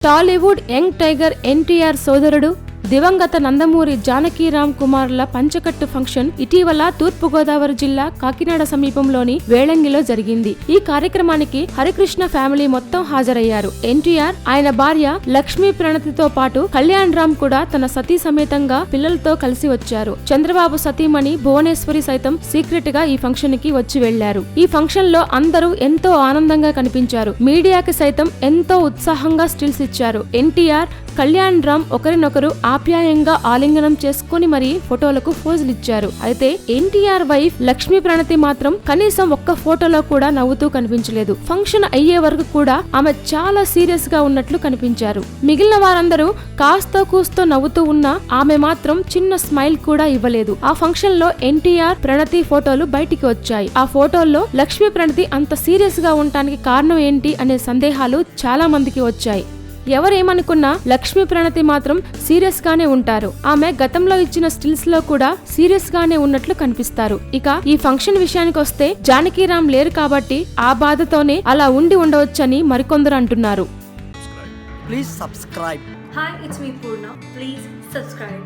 Tollywood young tiger NTR సోదరుడు దివంగత Nandamuri Janakiram కుమార్ల పంచకట్టు function ఇటీవల తూర్పుగోదావరి జిల్లా కాకినాడ సమీపంలోని వేళంగిలో జరిగింది. ఈ కార్యక్రమానికి హరికృష్ణ ఫ్యామిలీ మొత్తం హాజరయ్యారు. ఎన్టీఆర్, ఆయన భార్య లక్ష్మీ ప్రణతితో పాటు కళ్యాణ్ రామ్ కూడా తన సతీ సమేతంగా పిల్లలతో కలిసి వచ్చారు. చంద్రబాబు సతీమణి భువనేశ్వరి సైతం సీక్రెట్ గా ఈ ఫంక్షన్ కి వచ్చి వెళ్లారు. ఈ ఫంక్షన్ లో అందరూ ఎంతో ఆనందంగా కనిపించారు. మీడియాకి సైతం ఎంతో ఉత్సాహంగా స్టిల్స్ ఇచ్చారు. ఎన్టీఆర్, కళ్యాణ్ రామ్ ఒకరినొకరు ఆప్యాయంగా ఆలింగనం చేసుకుని మరీ ఫోటోలకు పోజులు ఇచ్చారు. అయితే ఎన్టీఆర్ వైఫ్ లక్ష్మీ ప్రణతి మాత్రం కనీసం ఒక్క ఫోటోలో కూడా నవ్వుతూ కనిపించలేదు. ఫంక్షన్ అయ్యే వరకు కూడా ఆమె చాలా సీరియస్ గా ఉన్నట్లు కనిపించారు. మిగిలిన వారందరూ కాస్తో కూస్తో నవ్వుతూ ఉన్నా ఆమె మాత్రం చిన్న స్మైల్ కూడా ఇవ్వలేదు. ఆ ఫంక్షన్ లో ఎన్టీఆర్, ప్రణతి ఫోటోలు బయటికి వచ్చాయి. ఆ ఫోటోల్లో లక్ష్మీ ప్రణతి అంత సీరియస్ గా ఉండటానికి కారణం ఏంటి అనే సందేహాలు చాలా మందికి వచ్చాయి. ఎవరేమనుకున్నా లక్ష్మీ ప్రణతి మాత్రం సీరియస్ గానే ఉంటారు. ఆమె గతంలో ఇచ్చిన స్టిల్స్ లో కూడా సీరియస్ గానే ఉన్నట్లు కనిపిస్తారు. ఇక ఈ ఫంక్షన్ విషయానికి వస్తే జానకీరామ్ లేరు కాబట్టి ఆ బాధతోనే అలా ఉండి ఉండవచ్చని మరికొందరు అంటున్నారు. Please subscribe. Hi, it's me Purna. Please subscribe.